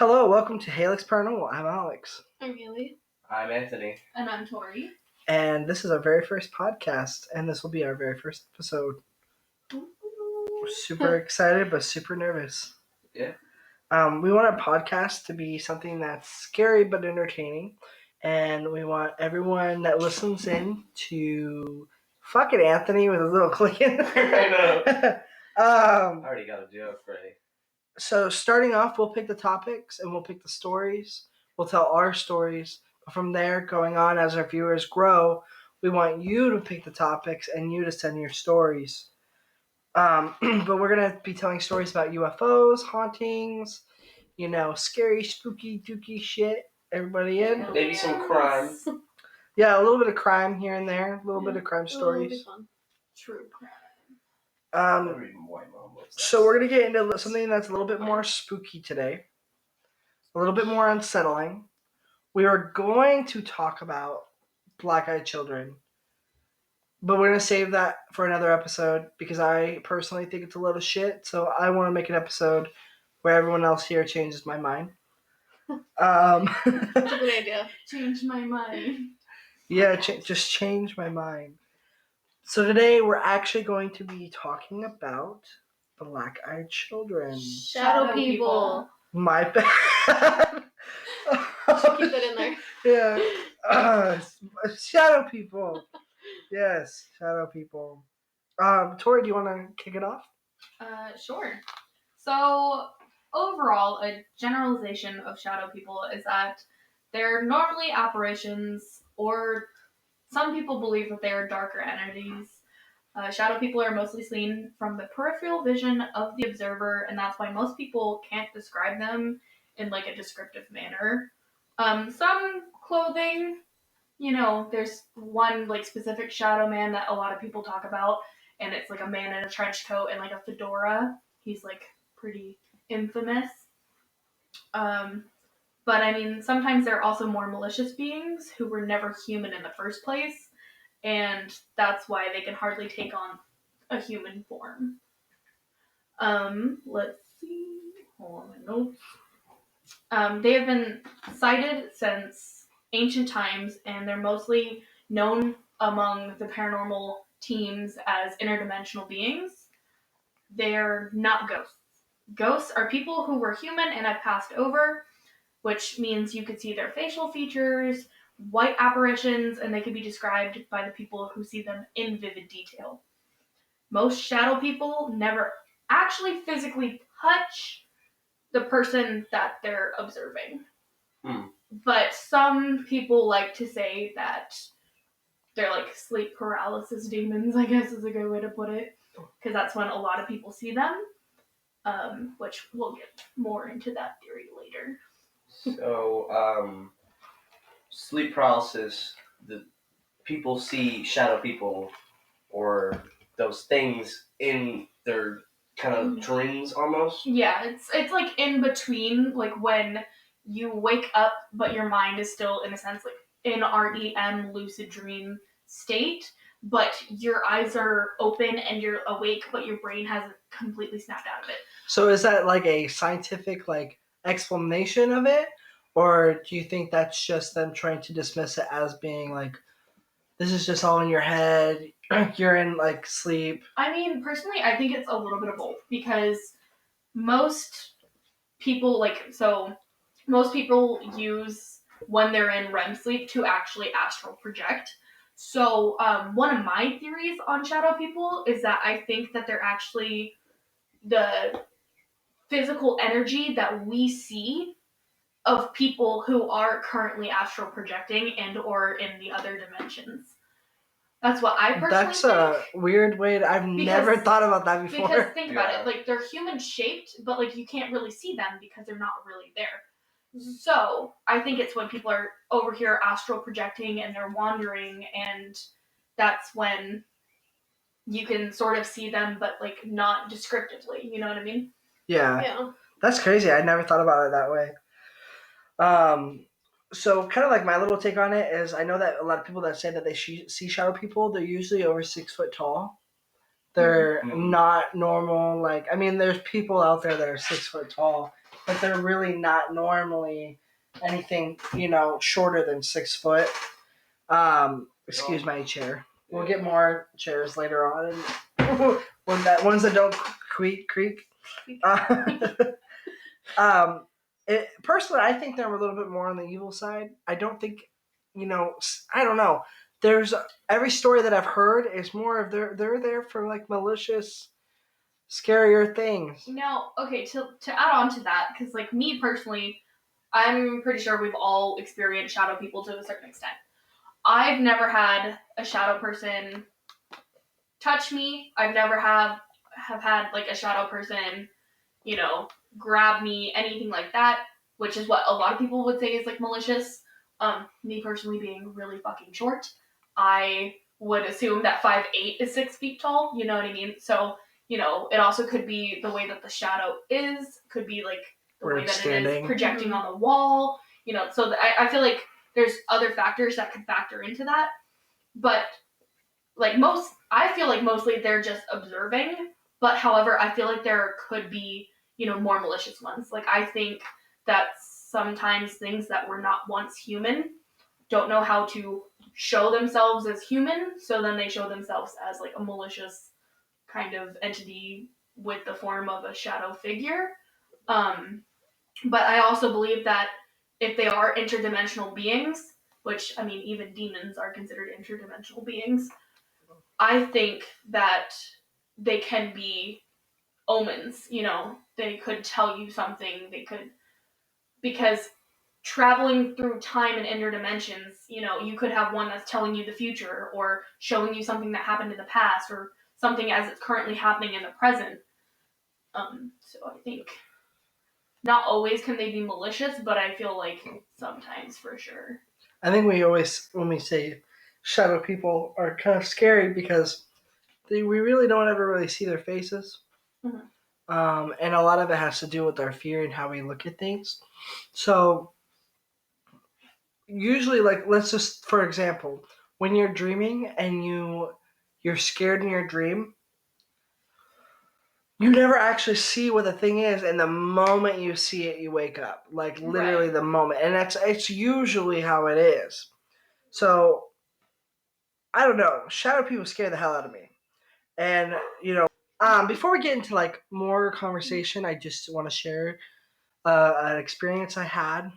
Hello, welcome to Halex Paranormal. I'm Alex. I'm Haley. I'm Anthony. And I'm Tori. And this is our very first podcast, and this will be our very first episode. We're super excited, but super nervous. Yeah. We want our podcast to be something that's scary but entertaining, and we want everyone that listens in to fuck it, Anthony, with a little click in. I know. I already got a joke ready. So starting off, we'll pick the topics and we'll pick the stories. We'll tell our stories. From there, going on as our viewers grow, we want you to pick the topics and you to send your stories. But we're going to be telling stories about UFOs, hauntings, scary, spooky, dooky shit. Everybody in? Maybe some crime. Yeah, a little bit of crime here and there. A little bit of crime stories. Fun. True crime. So we're going to get into something that's a little bit more spooky today. A little bit more unsettling. We are going to talk about black-eyed children. But we're going to save that for another episode because I personally think it's a load of shit. So I want to make an episode where everyone else here changes my mind. That's a good idea. Change my mind. Yeah, just change my mind. So today we're actually going to be talking about black-eyed children. Shadow people. My bad. Keep that in there. Yeah. Shadow people. Yes, shadow people. Tori, do you want to kick it off? Sure. So, overall, a generalization of shadow people is that they're normally apparitions, or some people believe that they are darker entities. Shadow people are mostly seen from the peripheral vision of the observer, and that's why most people can't describe them in like a descriptive manner. Some clothing, there's one like specific shadow man that a lot of people talk about, and it's like a man in a trench coat and like a fedora. He's like pretty infamous. But I mean, sometimes there are also more malicious beings who were never human in the first place, and that's why they can hardly take on a human form. Let's see. Hold on my notes. They have been cited since ancient times, and they're mostly known among the paranormal teams as interdimensional beings. They're not ghosts. Ghosts are people who were human and have passed over, which means you could see their facial features, white apparitions, and they could be described by the people who see them in vivid detail. Most shadow people never actually physically touch the person that they're observing. But some people like to say that they're like sleep paralysis demons, I guess is a good way to put it, because that's when a lot of people see them, which we'll get more into that theory later. So, sleep paralysis, the people see shadow people or those things in their kind of dreams almost. Yeah, it's like in between, like when you wake up but your mind is still in a sense like in REM lucid dream state, but your eyes are open and you're awake but your brain hasn't completely snapped out of it. So is that like a scientific explanation of it, or do you think that's just them trying to dismiss it as being like, this is just all in your head, you're in like sleep? I mean, personally, I think it's a little bit of both, because most people use when they're in REM sleep to actually astral project. So one of my theories on shadow people is that I think that they're actually the physical energy that we see of people who are currently astral projecting and or in the other dimensions. That's what I personally think. That's a weird way I've never thought about that before. Because think about it, like they're human shaped, but like you can't really see them because they're not really there. So I think it's when people are over here astral projecting and they're wandering, and that's when you can sort of see them, but like not descriptively. You know what I mean? Yeah. That's crazy. I never thought about it that way. So kind of like my little take on it is, I know that a lot of people that say that they see shadow people, they're usually over 6 foot tall. They're not normal. There's people out there that are 6 foot tall but they're really not normally anything, shorter than 6 foot. Excuse my chair. We'll get more chairs later on, and ones that don't creak. Personally, I think they're a little bit more on the evil side. I don't think, I don't know. There's every story that I've heard is more of they're there for like malicious, scarier things. Okay, to add on to that, because like me personally, I'm pretty sure we've all experienced shadow people to a certain extent. I've never had a shadow person touch me. I've never have had like a shadow person, grab me, anything like that, which is what a lot of people would say is like malicious. Me personally being really fucking short, I would assume that 5'8" is 6 feet tall. You know what I mean? So, it also could be the way that the shadow is, could be like the way that it is projecting on the wall. So I feel like there's other factors that could factor into that. But like I feel like mostly they're just observing. But however, I feel like there could be, more malicious ones. Like I think that sometimes things that were not once human don't know how to show themselves as human, so then they show themselves as like a malicious kind of entity with the form of a shadow figure. But I also believe that if they are interdimensional beings, which I mean, even demons are considered interdimensional beings, I think that they can be omens. They could tell you something. They could, because traveling through time and interdimensions, you could have one that's telling you the future or showing you something that happened in the past or something as it's currently happening in the present. So I think not always can they be malicious, but I feel like sometimes for sure. I think we always, when we say shadow people, are kind of scary because we really don't ever really see their faces. Mm-hmm. And a lot of it has to do with our fear and how we look at things. So usually, like, let's just, for example, when you're dreaming and you're scared in your dream, you never actually see what the thing is, and the moment you see it, you wake up. Like, literally the moment. And it's usually how it is. So, I don't know. Shadow people scare the hell out of me. And, before we get into, like, more conversation, I just want to share an experience I had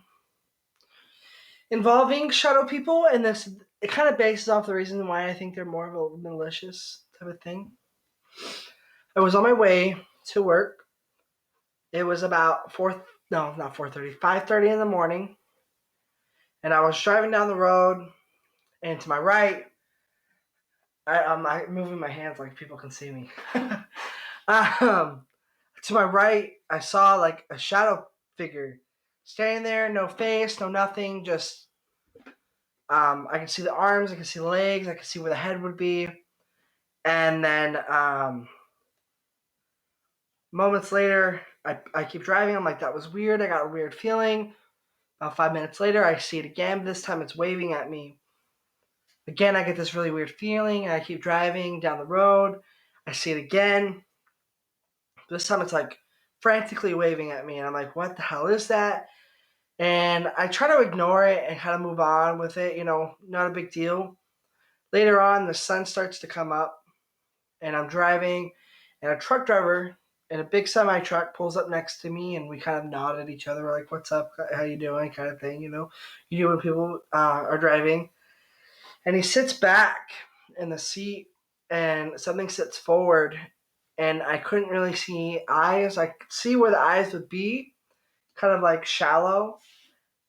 involving shadow people, and it kind of bases off the reason why I think they're more of a malicious type of thing. I was on my way to work. It was about 5:30 in the morning, and I was driving down the road, and to my right, I'm moving my hands like people can see me. To my right, I saw like a shadow figure standing there, no face, no nothing, just I can see the arms, I can see the legs, I can see where the head would be. And then moments later, I keep driving. I'm like, that was weird. I got a weird feeling. About 5 minutes later, I see it again. This time it's waving at me. Again, I get this really weird feeling, and I keep driving down the road. I see it again. This time it's like frantically waving at me, and I'm like, what the hell is that? And I try to ignore it and kind of move on with it, not a big deal. Later on, the sun starts to come up, and I'm driving, and a truck driver in a big semi truck pulls up next to me, and we kind of nod at each other, like, "What's up? How you doing?" kind of thing, You do when people are driving. And he sits back in the seat, and something sits forward, and I couldn't really see eyes. I could see where the eyes would be, kind of like shallow,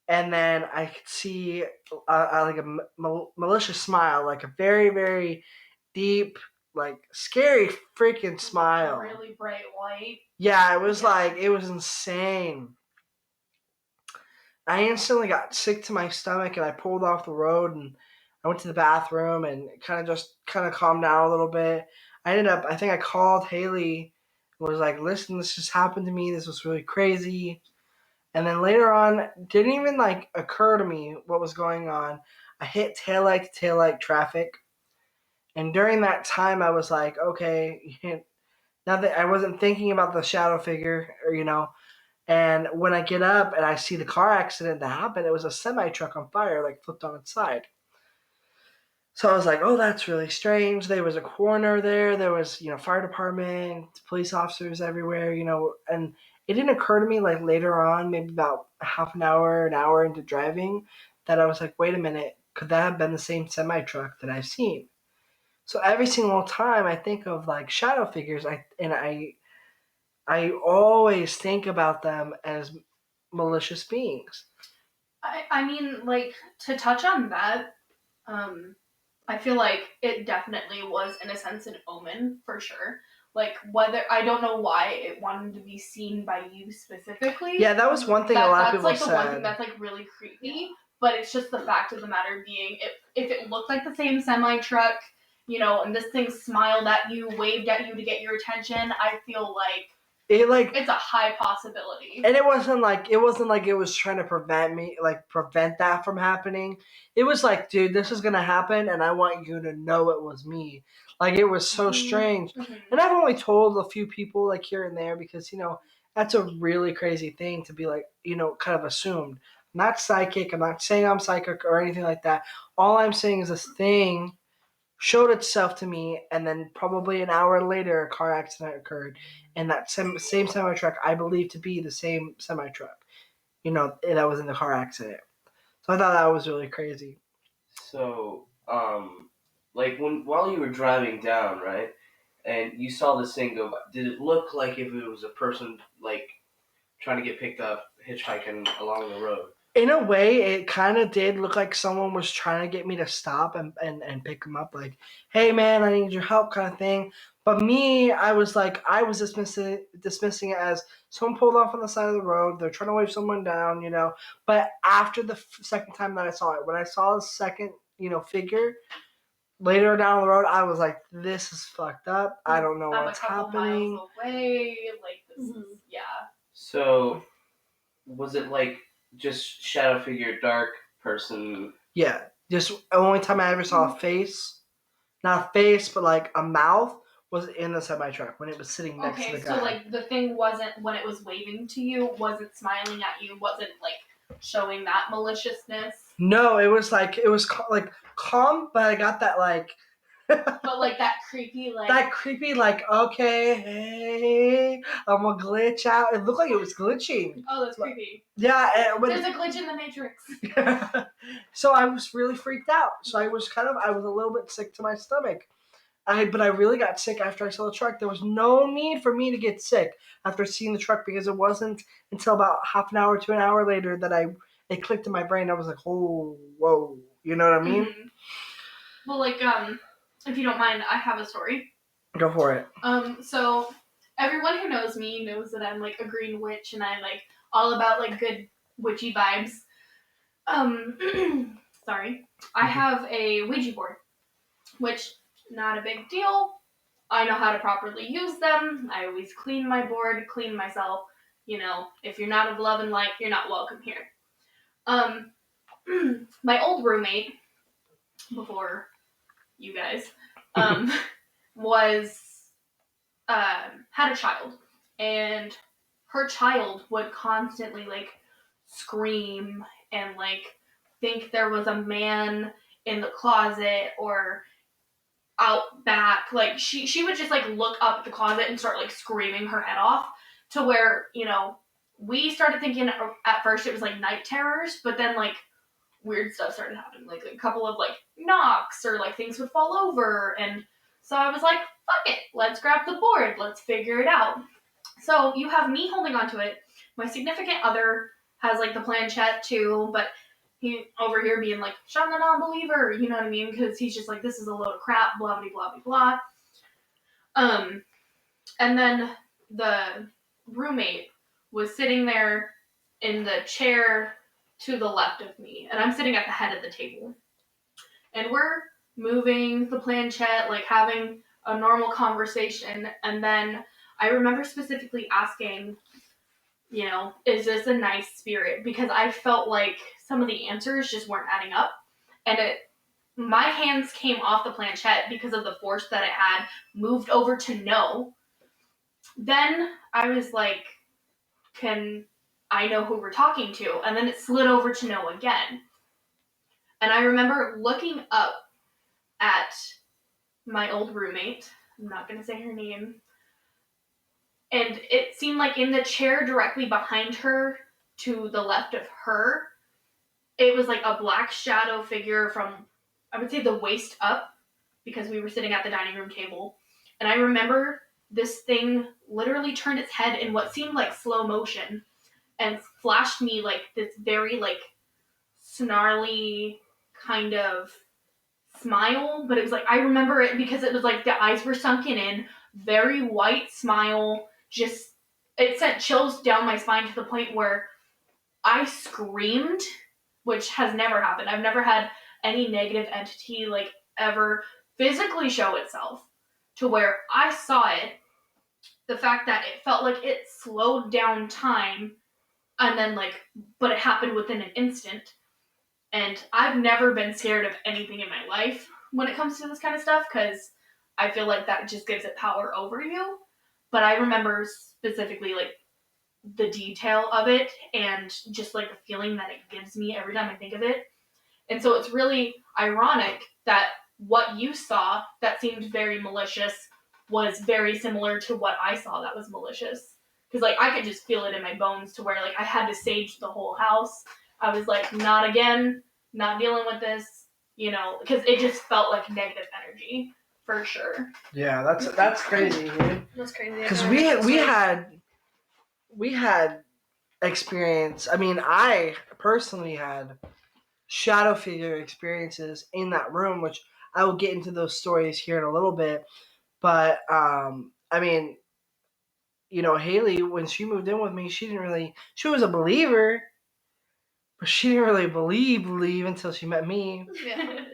and then I could see like a malicious smile, like a very, very deep, like scary freaking smile. Really bright white. Yeah, it was like, it was insane. I instantly got sick to my stomach, and I pulled off the road, and I went to the bathroom and kind of calmed down a little bit. I think I called Haley and was like, listen, this just happened to me. This was really crazy. And then later on, didn't even like occur to me what was going on. I hit taillight to taillight traffic. And during that time, I was like, okay, now that I wasn't thinking about the shadow figure, or, And when I get up and I see the car accident that happened, it was a semi-truck on fire, like flipped on its side. So I was like, oh, that's really strange. There was a coroner there. There was, fire department, police officers everywhere, and it didn't occur to me like later on, maybe about half an hour into driving, that I was like, wait a minute, could that have been the same semi-truck that I've seen? So every single time I think of like shadow figures, I always think about them as malicious beings. I mean, like, to touch on that, I feel like it definitely was, in a sense, an omen, for sure. Like, whether, I don't know why it wanted to be seen by you specifically. Yeah, that was one thing a lot of people said. That's, like, the one thing that's, like, really creepy. Yeah. But it's just the fact of the matter being, if it looked like the same semi-truck, and this thing smiled at you, waved at you to get your attention, I feel like it's a high possibility. And it wasn't like it was trying to prevent that from happening. It was like, dude, this is gonna happen, and I want you to know it was me. Like, it was so strange. Mm-hmm. And I've only told a few people, like, here and there, because that's a really crazy thing to be like, kind of assumed. I'm not psychic. I'm not saying I'm psychic or anything like that. All I'm saying is this thing showed itself to me, and then probably an hour later, a car accident occurred, and that same semi truck I believe to be the same semi truck, that was in the car accident. So I thought that was really crazy. So, like while you were driving down, right, and you saw this thing go by, did it look like if it was a person like trying to get picked up hitchhiking along the road? In a way, it kind of did look like someone was trying to get me to stop and pick him up, like, hey, man, I need your help kind of thing. But me, I was dismissing it as someone pulled off on the side of the road. They're trying to wave someone down, But after the second time that I saw it, when I saw the second, figure later down the road, I was like, this is fucked up. I don't know what's happening. Miles away, like, this is, yeah. So, was it like just shadow figure, dark person? Yeah, just the only time I ever saw a face, not a face, but like a mouth, was in the semi truck when it was sitting next to the guy. So like the thing wasn't, when it was waving to you, wasn't smiling at you, wasn't like showing that maliciousness. No, it was like calm, but I got that like. But like that creepy okay, hey, I'm gonna glitch out. It looked like it was glitching. Oh, that's creepy. Yeah, there's a glitch in the Matrix. So I was really freaked out. So I was a little bit sick to my stomach. But I really got sick after I saw the truck. There was no need for me to get sick after seeing the truck, because it wasn't until about half an hour to an hour later that it clicked in my brain. I was like, oh, whoa, you know what I mean? Mm-hmm. Well, like, if you don't mind, I have a story. Go for it. So everyone who knows me knows that I'm like a green witch, and I'm like all about like good witchy vibes. Sorry. I have a Ouija board, which, not a big deal. I know how to properly use them. I always clean my board, clean myself. If you're not of love and light, you're not welcome here. My old roommate, before you guys, was had a child, and her child would constantly like scream and like think there was a man in the closet or out back. Like she would just like look up at the closet and start like screaming her head off, to where we started thinking at first it was like night terrors, but then like weird stuff started happening, like a couple of like knocks or like things would fall over. And so I was like, fuck it, let's grab the board, let's figure it out. So you have me holding onto it, my significant other has like the planchette too, but he over here being like, Sean the non-believer, you know what I mean? Because he's just like, this is a load of crap, blah, blah, blah, blah, blah. And then the roommate was sitting there in the chair to the left of me, and I'm sitting at the head of the table. And we're moving the planchette, like having a normal conversation, and then I remember specifically asking, is this a nice spirit? Because I felt like some of the answers just weren't adding up. And my hands came off the planchette because of the force that it had, moved over to no. Then I was like, can I know who we're talking to. And then it slid over to no again. And I remember looking up at my old roommate. I'm not going to say her name. And it seemed like in the chair directly behind her, to the left of her, it was like a black shadow figure from, I would say, the waist up, because we were sitting at the dining room table. And I remember this thing literally turned its head in what seemed like slow motion and flashed me like this very like snarly kind of smile. But it was like, I remember it because it was like the eyes were sunken in, very white smile. Just, it sent chills down my spine to the point where I screamed, which has never happened. I've never had any negative entity like ever physically show itself to where I saw it. The fact that it felt like it slowed down time, and then like, but it happened within an instant. And I've never been scared of anything in my life when it comes to this kind of stuff, because I feel like that just gives it power over you. But I remember specifically like the detail of it and just like the feeling that it gives me every time I think of it. And so it's really ironic that what you saw that seemed very malicious was very similar to what I saw that was malicious. Because like I could just feel it in my bones to where like I had to sage the whole house. I was like, not again, not dealing with this, because it just felt like negative energy for sure. Yeah, that's crazy, dude. That's crazy. Because we had experience. I mean, I personally had shadow figure experiences in that room, which I will get into those stories here in a little bit. But I mean, Haley, when she moved in with me, she was a believer, but she didn't really believe until she met me. Yeah.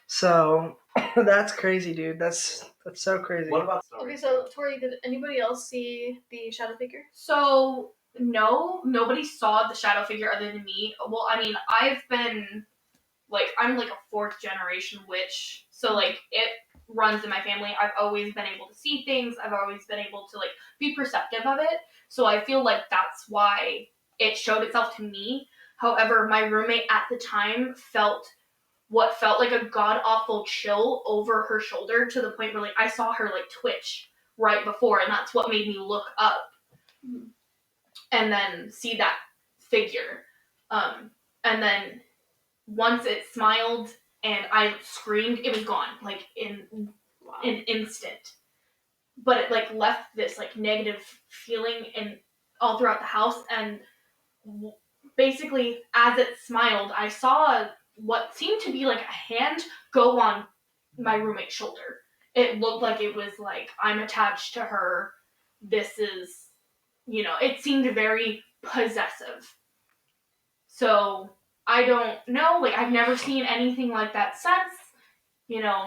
So that's crazy, dude. That's so crazy. What about Okay, stories? so Tori, did anybody else see the shadow figure? So, no, nobody saw the shadow figure other than me. Well, I mean, I'm like a fourth generation witch. So, like, it runs in my family. I've always been able to see things. I've always been able to, like, be perceptive of it. So I feel like that's why it showed itself to me. However, my roommate at the time felt what felt like a god-awful chill over her shoulder, to the point where, like, I saw her, like, twitch right before, and that's what made me look up and then see that figure. And then once it smiled and I screamed, it was gone, like, in an instant. But it, like, left this, like, negative feeling all throughout the house, and basically, as it smiled, I saw what seemed to be like a hand go on my roommate's shoulder. It looked like it was like, I'm attached to her. This is, it seemed very possessive. So I don't know. Like, I've never seen anything like that since,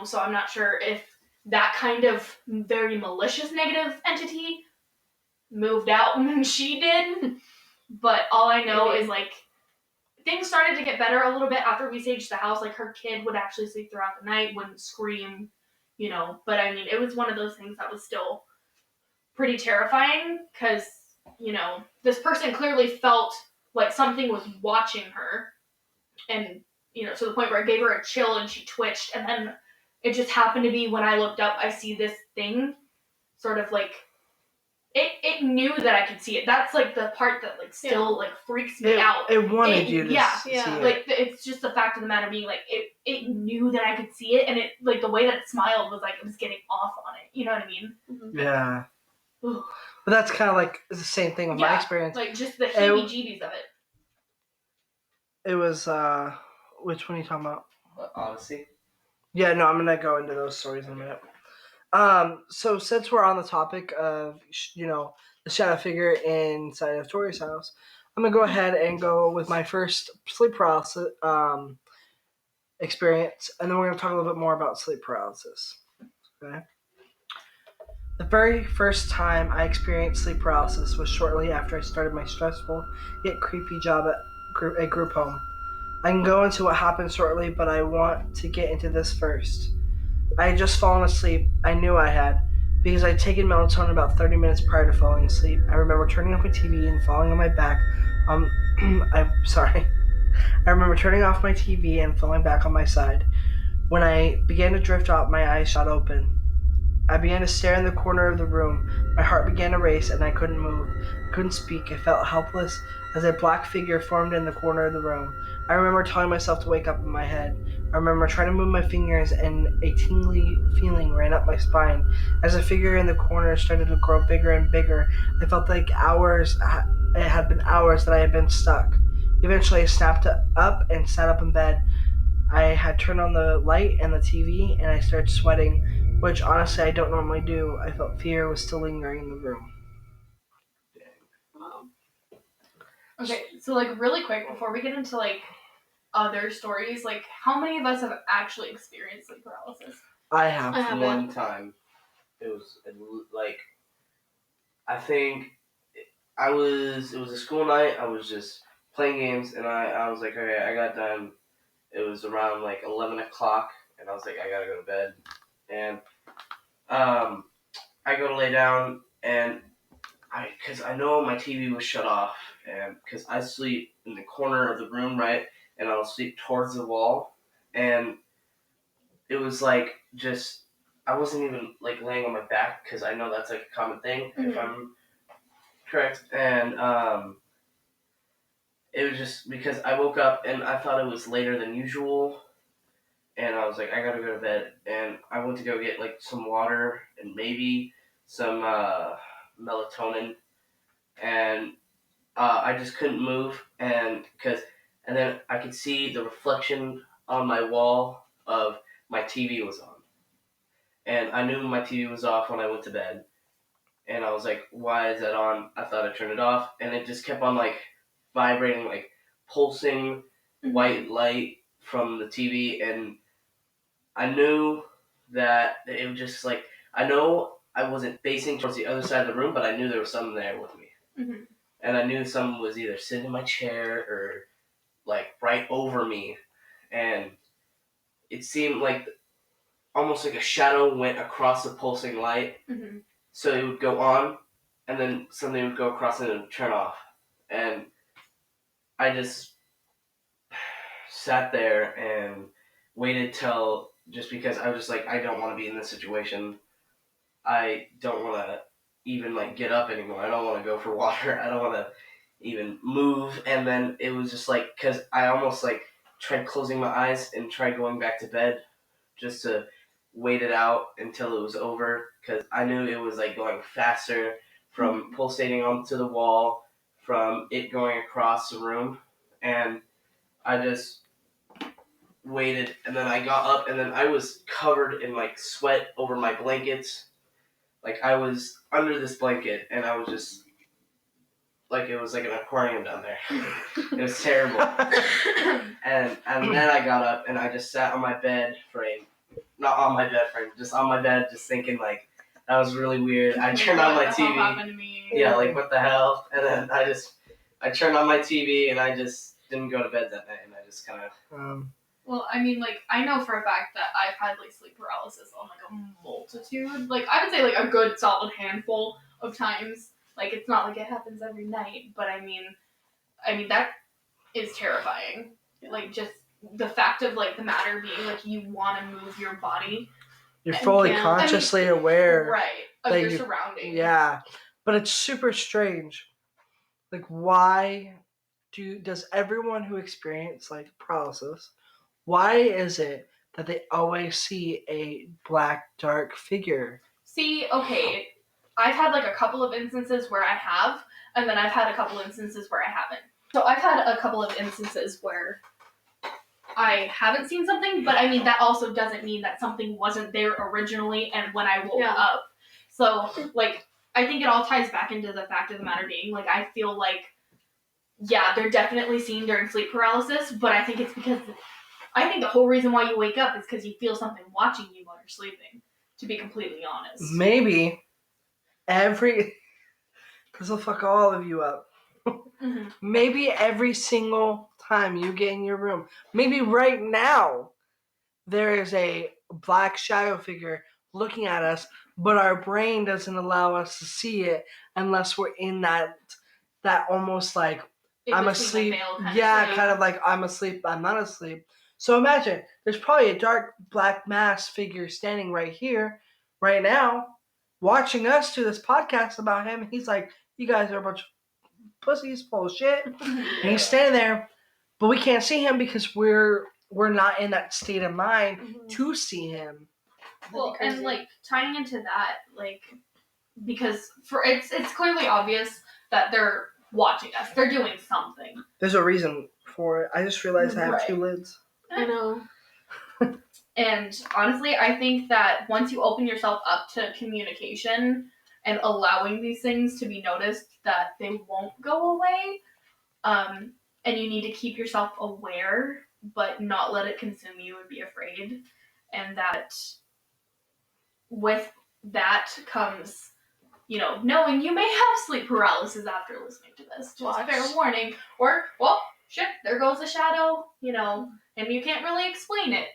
so I'm not sure if that kind of very malicious negative entity moved out when she did. But all I know is, like, things started to get better a little bit after we saged the house. Like, her kid would actually sleep throughout the night, wouldn't scream, But, I mean, it was one of those things that was still pretty terrifying because, this person clearly felt like something was watching her. And, to the point where it gave her a chill and she twitched. And then it just happened to be when I looked up, I see this thing sort of, like, it knew that I could see it. That's, like, the part that, like, still, like, freaks me out. It wanted you to see it. Like, it's just the fact of the matter being, like, it knew that I could see it, and it, like, the way that it smiled was, like, it was getting off on it. You know what I mean? Mm-hmm. Yeah. Ugh. But that's kind of like the same thing with my experience. Like, just the heebie-jeebies of it. It was, which one are you talking about? Odyssey? Yeah, no, I'm going to go into those stories in a minute. So since we're on the topic of, the shadow figure inside of Tori's house, I'm going to go ahead and go with my first sleep paralysis experience, and then we're going to talk a little bit more about sleep paralysis. Okay? The very first time I experienced sleep paralysis was shortly after I started my stressful yet creepy job at a group home. I can go into what happened shortly, but I want to get into this first. I had just fallen asleep. I knew I had, because I'd taken melatonin about 30 minutes prior to falling asleep. I remember turning off my TV and falling on my back I'm sorry. I remember turning off my TV and falling back on my side. When I began to drift off, my eyes shot open. I began to stare in the corner of the room. My heart began to race, and I couldn't move. I couldn't speak. I felt helpless as a black figure formed in the corner of the room. I remember telling myself to wake up in my head. I remember trying to move my fingers, and a tingly feeling ran up my spine. As the figure in the corner started to grow bigger and bigger, I felt like it had been hours that I had been stuck. Eventually, I snapped up and sat up in bed. I had turned on the light and the TV, and I started sweating, which honestly I don't normally do. I felt fear was still lingering in the room. Wow. Okay, so like really quick before we get into like other stories, like how many of us have actually experienced sleep paralysis? I have. I haven't. One time, it was like I think it was a school night. I was just playing games, and I was like, okay, I got done. It was around like 11 o'clock, and I was like, I gotta go to bed, and I go to lay down, and because I know my TV was shut off, and because I sleep in the corner of the room, right, and I'll sleep towards the wall, and it was like just I wasn't even like laying on my back because I know that's like a common thing if I'm correct, and it was just because I woke up and I thought it was later than usual, and I was like, I gotta go to bed, and I went to go get like some water and maybe some melatonin, and I just couldn't move, and then I could see the reflection on my wall of my TV was on, and I knew my TV was off when I went to bed, and I was like, why is that on? I thought I turned it off, and it just kept on like vibrating, like pulsing white light from the TV, and I knew that it was just like I know I wasn't facing towards the other side of the room, but I knew there was someone there with me, and I knew someone was either sitting in my chair or like right over me, and it seemed like almost like a shadow went across the pulsing light, so it would go on, and then something would go across and it would turn off, and I just sat there and waited till just because I was just like I don't want to be in this situation. I don't want to even like get up anymore. I don't want to go for water. I don't want to even move. And then it was just like because I almost like tried closing my eyes and tried going back to bed just to wait it out until it was over because I knew it was like going faster from pulsating onto the wall, from it going across the room, and I just waited, and then I got up, and then I was covered in like sweat over my blankets. Like I was under this blanket, and I was just like it was like an aquarium down there. It was terrible. and then I got up, and I just sat on my bed frame, not on my bed frame, just on my bed, just thinking like that was really weird. I turned on my What the hell TV. happened to me? Yeah, like what the hell? And then I turned on my TV, and I just didn't go to bed that night, and I just kind of. Well, I mean, like, I know for a fact that I've had, like, sleep paralysis on, like, a multitude. Like, I would say, like, a good solid handful of times. Like, it's not like it happens every night, but I mean, that is terrifying. Like, just the fact of, like, the matter being, like, you want to move your body. You're fully consciously aware. Right. Of your surroundings. Yeah. But it's super strange. Like, why does everyone who experiences, like, paralysis, why is it that they always see a black, dark figure? See, okay, I've had like a couple of instances where I have, and then I've had a couple instances where I haven't. So I've had a couple of instances where I haven't seen something, but I mean, that also doesn't mean that something wasn't there originally and when I woke up. So, like, I think it all ties back into the fact of the matter being, like, I feel like, yeah, they're definitely seen during sleep paralysis, but I think it's because I think the whole reason why you wake up is because you feel something watching you while you're sleeping, to be completely honest. Maybe because they'll fuck all of you up. Maybe every single time you get in your room, maybe right now, there is a black shadow figure looking at us, but our brain doesn't allow us to see it unless we're in that almost like in I'm between asleep. the veil kind Yeah, of thing. kind of like I'm asleep, I'm not asleep. So imagine there's probably a dark black mass figure standing right here, right now, watching us do this podcast about him. He's like, "You guys are a bunch of pussies, full of shit," and he's standing there, but we can't see him because we're not in that state of mind Mhm. to see him. Well, That'd be and crazy. like tying into that, like because for it's clearly obvious that they're watching us. They're doing something. There's a reason for it. I just realized I have Right. 2 lids. I know. And honestly, I think that once you open yourself up to communication and allowing these things to be noticed, that they won't go away. And you need to keep yourself aware, but not let it consume you and be afraid. And that with that comes, knowing you may have sleep paralysis after listening to this. Just Watch. fair warning. Or, well, shit, there goes a shadow, and you can't really explain it.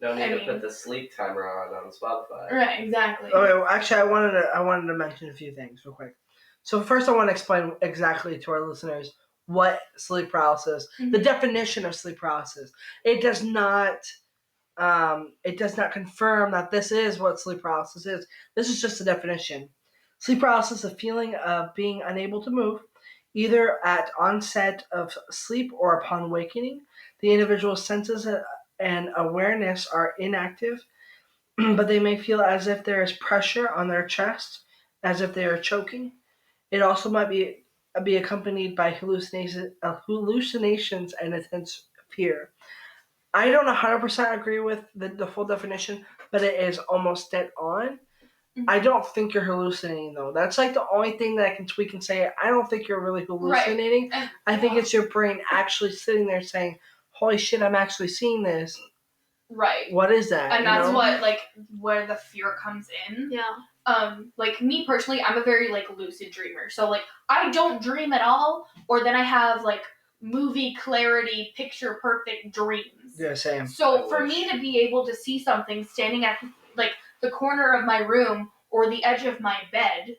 No need to put the sleep timer on Spotify. Right, exactly. Okay, well, actually, I wanted to mention a few things real quick. So first, I want to explain exactly to our listeners what sleep paralysis, the definition of sleep paralysis. It does not confirm that this is what sleep paralysis is. This is just a definition. Sleep paralysis is a feeling of being unable to move, either at onset of sleep or upon awakening. The individual's senses and awareness are inactive, but they may feel as if there is pressure on their chest, as if they are choking. It also might be accompanied by hallucinations and intense fear. I don't 100% agree with the full definition, but it is almost dead on. I don't think you're hallucinating, though. That's like the only thing that I can tweak and say. I don't think you're really hallucinating. Right. I think it's your brain actually sitting there saying, holy shit, I'm actually seeing this. Right. What is that? And that's what, where the fear comes in. Yeah. Like, me personally, I'm a very, lucid dreamer. So, I don't dream at all, or then I have, movie clarity, picture perfect dreams. Yeah, same. So, for me to be able to see something standing at, the corner of my room or the edge of my bed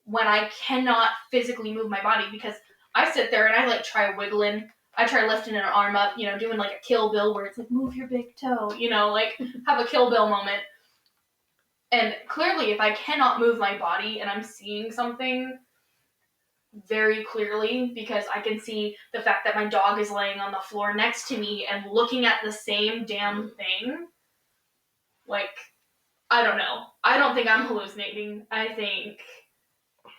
when I cannot physically move my body, because I sit there and I, try wiggling. I try lifting an arm up, doing, a Kill Bill where it's move your big toe, have a Kill Bill moment. And clearly, if I cannot move my body and I'm seeing something very clearly, because I can see the fact that my dog is laying on the floor next to me and looking at the same damn thing, I don't know. I don't think I'm hallucinating. I think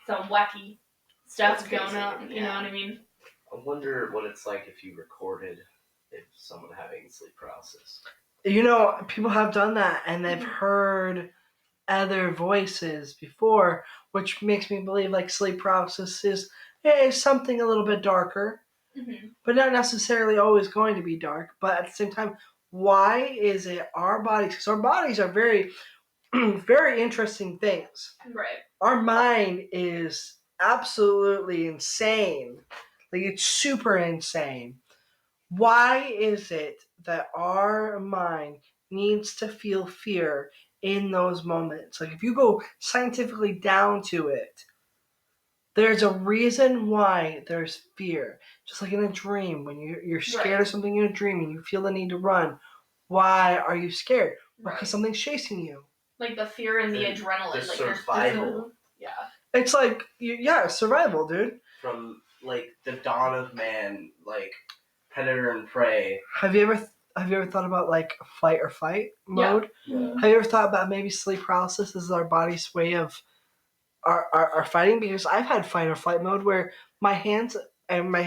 some wacky stuff's going on, you know what I mean? I wonder what it's like if you recorded if someone having sleep paralysis. People have done that, and they've heard other voices before, which makes me believe sleep paralysis is something a little bit darker, but not necessarily always going to be dark. But at the same time, why is it our bodies? Because our bodies are very, very interesting things. Right. Our mind is absolutely insane. It's super insane. Why is it that our mind needs to feel fear in those moments? If you go scientifically down to it, there's a reason why there's fear. Just like in a dream, when you're scared of something in a dream and you feel the need to run, why are you scared? Because something's chasing you. The fear and the adrenaline. The survival. Yeah. It's survival, dude. From the dawn of man, predator and prey. Have you ever thought about fight or flight mode? Yeah. Have you ever thought about maybe sleep paralysis is our body's way of our fighting? Because I've had fight or flight mode where my hands and my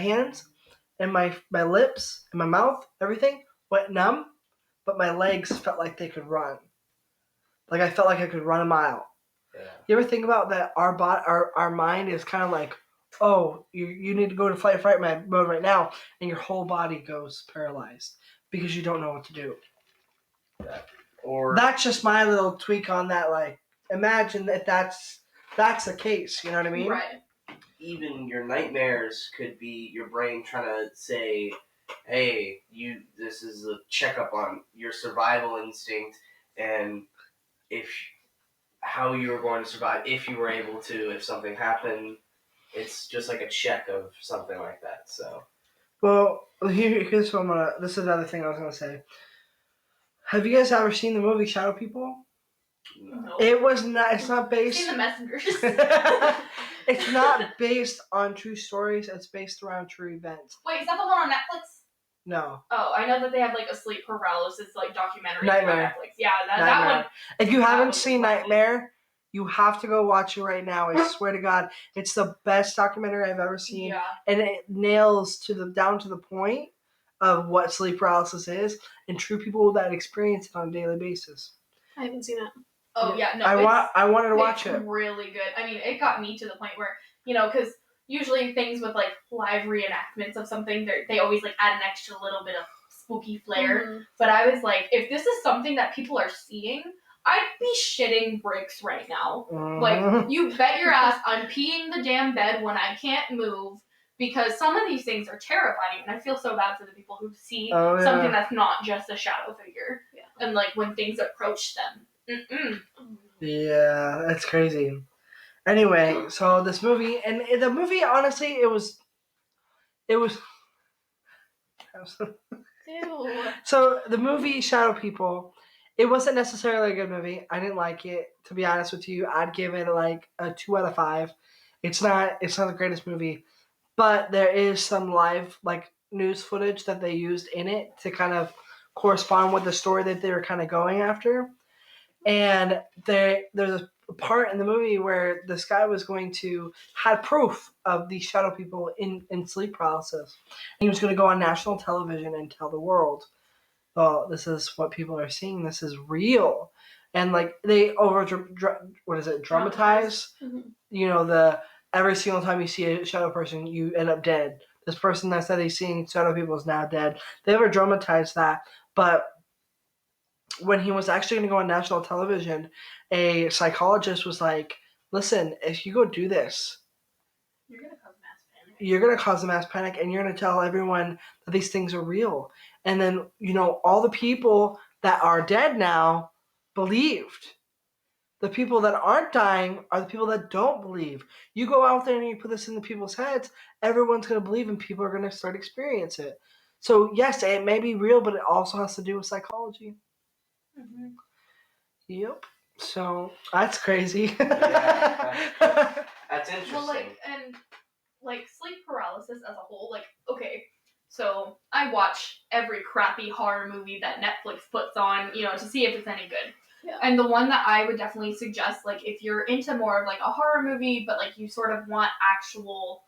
lips and my mouth, everything went numb, but my legs felt like they could run. I felt like I could run a mile. Yeah. You ever think about that? Our mind is kind of oh, you need to go to fight or fight mode right now, and your whole body goes paralyzed because you don't know what to do. Yeah. Or that's just my little tweak on that. Imagine that that's the case. You know what I mean? Right. Even your nightmares could be your brain trying to say, "Hey, this is a checkup on your survival instinct and how you were going to survive if you were able to, if something happened." it's just like a check of something like that. So Well, here's what this is another thing I was gonna say. Have you guys ever seen the movie Shadow People? No. It was not. It's not I've based. seen the messengers. It's not based on true stories. It's based around true events. Wait, is that the one on Netflix? No. Oh, I know that they have like a sleep paralysis like documentary Nightmare. on Netflix. Yeah, that Nightmare. one. If you that haven't was seen funny. Nightmare, you have to go watch it right now. I swear to God, it's the best documentary I've ever seen, Yeah. and it nails down to the point of what sleep paralysis is and true people that experience it on a daily basis. I haven't seen it. Oh yeah, no. I wanted to watch it's it. really good. I mean, it got me to the point where because usually things with like live reenactments of something, they always like add an extra little bit of spooky flair. Mhm. But I was like, if this is something that people are seeing, I'd be shitting bricks right now. Mhm. Like, you bet your ass I'm peeing the damn bed when I can't move, because some of these things are terrifying, and I feel so bad for the people who see something that's not just a shadow figure. Yeah. And like when things approach them. Mm-mm. Yeah, that's crazy. Anyway, so this movie, and the movie, honestly, it was. Ew. So the movie Shadow People, it wasn't necessarily a good movie. I didn't like it. To be honest with you, I'd give it like a 2 out of 5. It's not the greatest movie, but there is some live like news footage that they used in it to kind of correspond with the story that they were kind of going after. And there's a part in the movie where this guy was going to had proof of these shadow people in sleep paralysis. He was going to go on national television and tell the world, "Oh, this is what people are seeing. This is real." And like they dramatize. Mhm. The every single time you see a shadow person, you end up dead. This person that said he's seeing shadow people is now dead. They ever dramatized that, but when he was actually going to go on national television, a psychologist was like, "Listen, if you go do this, You're gonna cause mass panic. you're going to cause a mass panic, and you're going to tell everyone that these things are real." And then, all the people that are dead now believed. The people that aren't dying are the people that don't believe. You go out there and you put this in the people's heads, everyone's going to believe, and people are going to start experiencing it. So, yes, it may be real, but it also has to do with psychology. Mm-hmm. Yep. So that's crazy. Yeah. That's interesting. Well, sleep paralysis as a whole, okay, so I watch every crappy horror movie that Netflix puts on, to see if it's any good. Yeah. And the one that I would definitely suggest, if you're into more of a horror movie, but you sort of want actual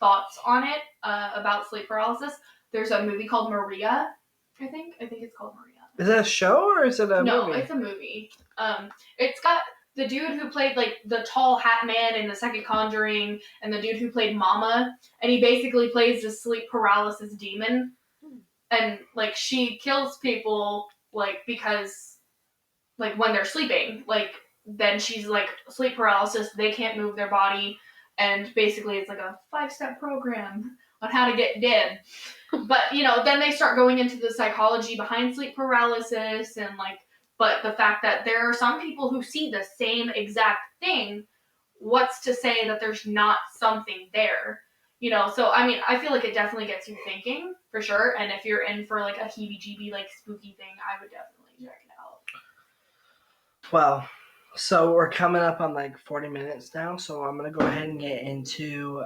thoughts on it about sleep paralysis, there's a movie called Maria. I think it's called Maria. Is it a show or is it a movie? No, it's a movie. It's got the dude who played the tall hat man in the second Conjuring, and the dude who played Mama, and he basically plays the sleep paralysis demon, and she kills people because when they're sleeping, then she's sleep paralysis, they can't move their body, and basically it's a 5-step program on how to get dead. But then they start going into the psychology behind sleep paralysis, and but the fact that there are some people who see the same exact thing, what's to say that there's not something there? So I mean, I feel it definitely gets you thinking for sure. And if you're in for a heebie-jeebie spooky thing, I would definitely check it out. Well, so we're coming up on 40 minutes now, so I'm gonna go ahead and get into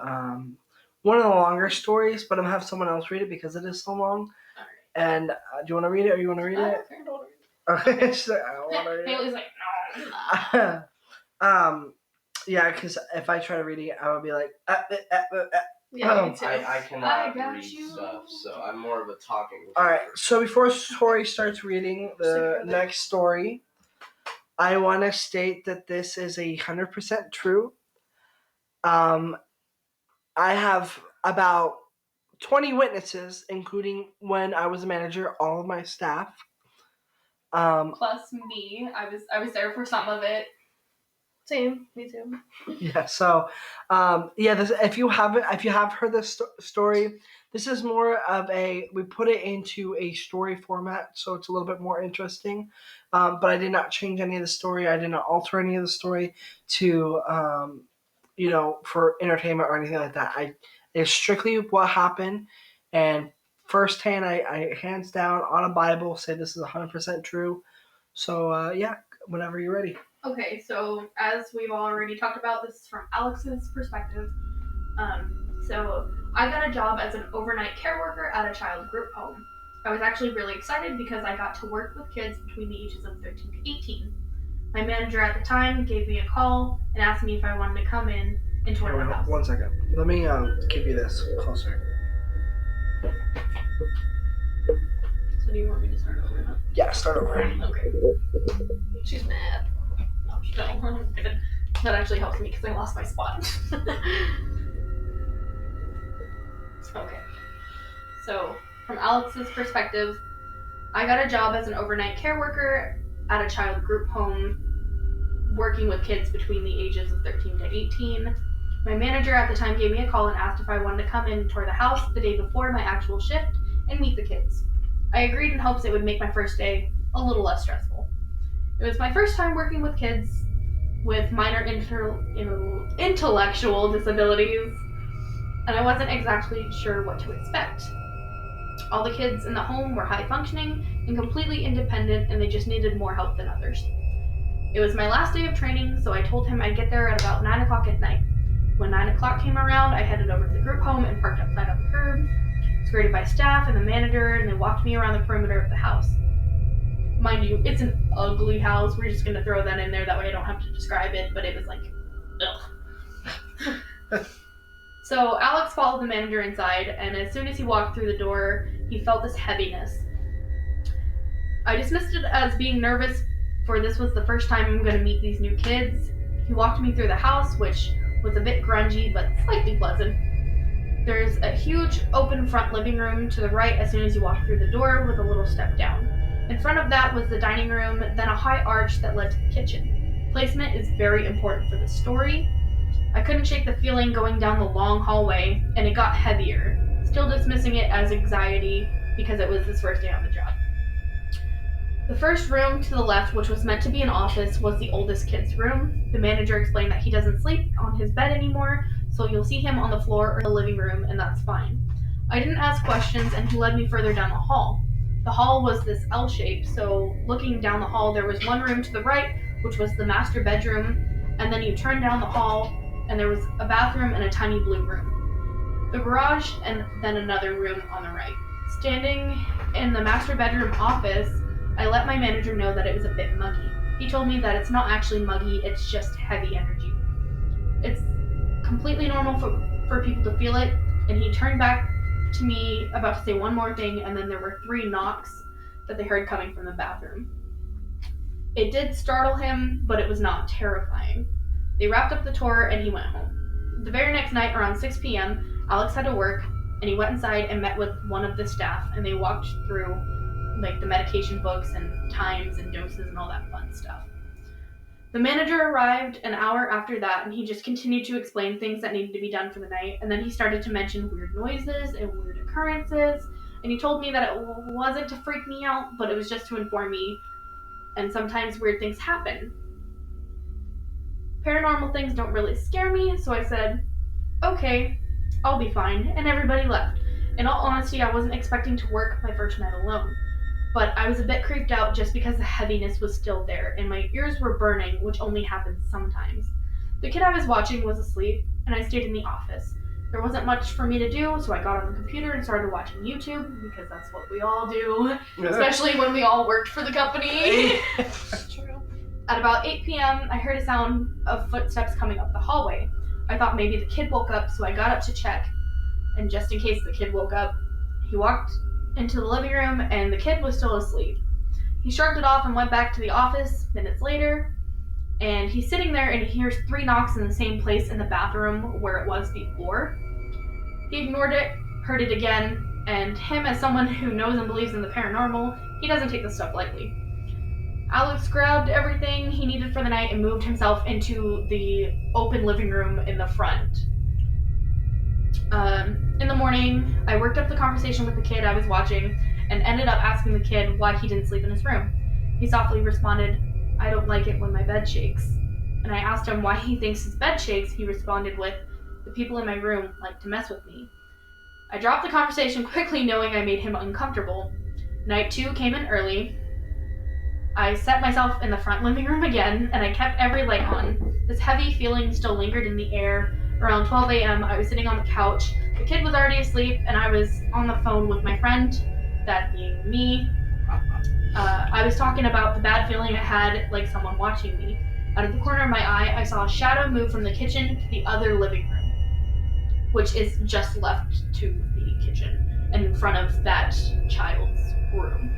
one of the longer stories, but I'm gonna have someone else read it because it is so long. All right. And do you want to read it or you want to read it? Okay, so I want to read Haley's it. no. Yeah, because if I try to read it, I would be like, Yeah, me too. I cannot I got read you. stuff, so I'm more of a talking. All right. So before Tori starts reading the next story, I want to state that this is 100% true. I have about 20 witnesses, including when I was a manager, all of my staff. Plus me, I was there for some of it. Same, me too. Yeah. So, this, if you have heard this story, this is more of we put it into a story format, so it's a little bit more interesting. But I did not change any of the story. I did not alter any of the story to, for entertainment or anything like that. It's strictly what happened, and firsthand, I hands down on a Bible say this is 100% true. So yeah, whenever you're ready. Okay, so as we've already talked about, this is from Alex's perspective. So I got a job as an overnight care worker at a child group home. I was actually really excited because I got to work with kids between the ages of 13 to 18. My manager at the time gave me a call and asked me if I wanted to come in and tour the house. 1 second. Let me give you this closer. So do you want me to start over now? Yeah, start over. Okay. She's mad. No, good. That actually helps me because I lost my spot. Okay. So, from Alex's perspective, I got a job as an overnight care worker at a child group home working with kids between the ages of 13 to 18. My manager at the time gave me a call and asked if I wanted to come in and tour the house the day before my actual shift and meet the kids. I agreed in hopes it would make my first day a little less stressful. It was my first time working with kids with minor intellectual disabilities, and I wasn't exactly sure what to expect. All the kids in the home were high functioning and completely independent, and they just needed more help than others. It was my last day of training, so I told him I'd get there at about 9 o'clock at night. When 9 o'clock came around, I headed over to the group home and parked outside on the curb. I was greeted by staff and the manager, and they walked me around the perimeter of the house. Mind you, it's an ugly house. We're just going to throw that in there, that way I don't have to describe it, but it was like, ugh. So Alex followed the manager inside, and as soon as he walked through the door, he felt this heaviness. I dismissed it as being nervous, for this was the first time I'm going to meet these new kids. He walked me through the house, which was a bit grungy, but slightly pleasant. There's a huge open front living room to the right as soon as you walk through the door with a little step down. In front of that was the dining room, then a high arch that led to the kitchen. Placement is very important for the story. I couldn't shake the feeling going down the long hallway, and it got heavier, still dismissing it as anxiety because it was his first day on the job. The first room to the left, which was meant to be an office, was the oldest kid's room. The manager explained that he doesn't sleep on his bed anymore, so you'll see him on the floor or in the living room, and that's fine. I didn't ask questions, and he led me further down the hall. The hall was this L shape, so looking down the hall, there was one room to the right, which was the master bedroom, and then you turn down the hall, and there was a bathroom and a tiny blue room. The garage, and then another room on the right. Standing in the master bedroom office, I let my manager know that it was a bit muggy. He told me that it's not actually muggy, it's just heavy energy. It's completely normal for people to feel it, and he turned back to me about to say one more thing, and then there were 3 knocks that they heard coming from the bathroom. It did startle him, but it was not terrifying. They wrapped up the tour and he went home. The very next night, around 6 p.m., Alex had to work, and he went inside and met with one of the staff, and they walked through the medication books and times and doses and all that fun stuff. The manager arrived an hour after that, and he just continued to explain things that needed to be done for the night, and then he started to mention weird noises and weird occurrences, and he told me that it wasn't to freak me out, but it was just to inform me, and sometimes weird things happen. Paranormal things don't really scare me, so I said, okay, I'll be fine, and everybody left. In all honesty, I wasn't expecting to work my first night alone, but I was a bit creeped out just because the heaviness was still there, and my ears were burning, which only happens sometimes. The kid I was watching was asleep, and I stayed in the office. There wasn't much for me to do, so I got on the computer and started watching YouTube, because that's what we all do, especially when we all worked for the company. True. At about 8 p.m., I heard a sound of footsteps coming up the hallway. I thought maybe the kid woke up, so I got up to check, and just in case the kid woke up, he walked into the living room, and the kid was still asleep. He shrugged it off and went back to the office minutes later, and he's sitting there and he hears 3 knocks in the same place in the bathroom where it was before. He ignored it, heard it again, and him as someone who knows and believes in the paranormal, he doesn't take this stuff lightly. Alex grabbed everything he needed for the night and moved himself into the open living room in the front. In the morning, I worked up the conversation with the kid I was watching and ended up asking the kid why he didn't sleep in his room. He softly responded, "I don't like it when my bed shakes." and I asked him why he thinks his bed shakes, he responded with, "The people in my room like to mess with me." I dropped the conversation quickly, knowing I made him uncomfortable. Night 2 came in early. I set myself in the front living room again, and I kept every light on. This heavy feeling still lingered in the air. Around 12 a.m., I was sitting on the couch. The kid was already asleep, and I was on the phone with my friend, that being me. I was talking about the bad feeling I had, like someone watching me. Out of the corner of my eye, I saw a shadow move from the kitchen to the other living room, which is just left to the kitchen and in front of that child's room.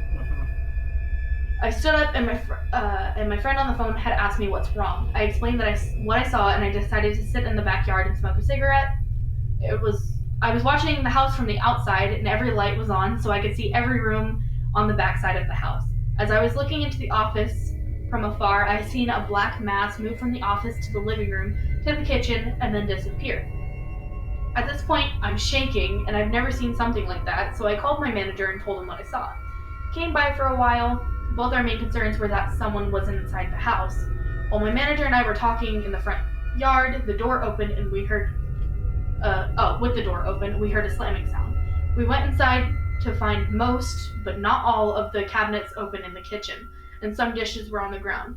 I stood up, and my friend on the phone had asked me what's wrong. I explained what I saw, and I decided to sit in the backyard and smoke a cigarette. I was watching the house from the outside, and every light was on, so I could see every room on the back side of the house. As I was looking into the office from afar, I seen a black mass move from the office to the living room to the kitchen and then disappear. At this point, I'm shaking, and I've never seen something like that, so I called my manager and told him what I saw. He came by for a while. Both our main concerns were that someone was inside the house. While my manager and I were talking in the front yard, the door opened, and we heard with the door open, we heard a slamming sound. We went inside to find most, but not all, of the cabinets open in the kitchen, and some dishes were on the ground.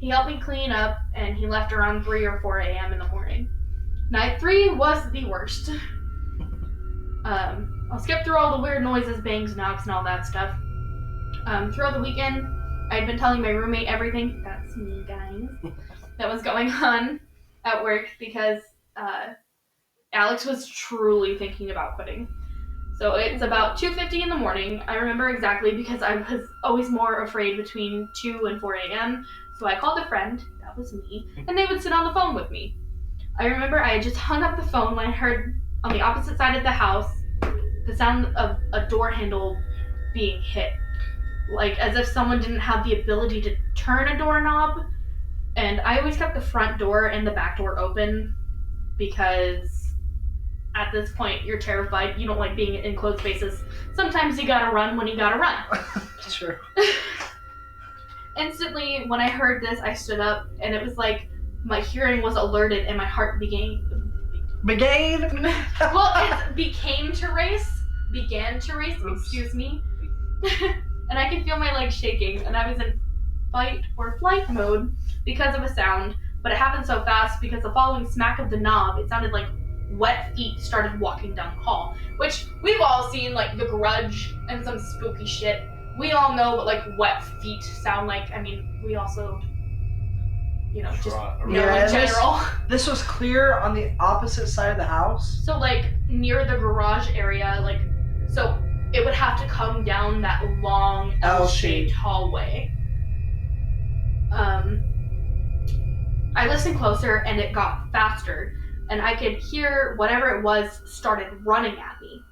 He helped me clean up, and he left around 3 or 4 a.m. in the morning. Night 3 was the worst. I'll skip through all the weird noises, bangs, knocks, and all that stuff. Throughout the weekend, I'd been telling my roommate everything, that's me guys, that was going on at work because Alex was truly thinking about quitting. So it's about 2:50 in the morning. I remember exactly because I was always more afraid between 2 and 4 a.m. So I called a friend, that was me, and they would sit on the phone with me. I remember I had just hung up the phone when I heard on the opposite side of the house the sound of a door handle being hit. Like as if someone didn't have the ability to turn a doorknob. And I always kept the front door and the back door open because at this point you're terrified. You don't like being in enclosed spaces. Sometimes you gotta run when you gotta run. Sure. Instantly, when I heard this, I stood up, and it was like my hearing was alerted and my heart began to race. Began to race, Oops. excuse me. And I could feel my legs shaking, and I was in fight or flight mode because of a sound, but it happened so fast because the following smack of the knob, it sounded like wet feet started walking down the hall, which we've all seen, like The Grudge and some spooky shit. We all know what like wet feet sound like. I mean, we also, just know in general. This was clear on the opposite side of the house. So like near the garage area, like so it would have to come down that long L-shaped hallway. I listened closer and it got faster, and I could hear whatever it was started running at me.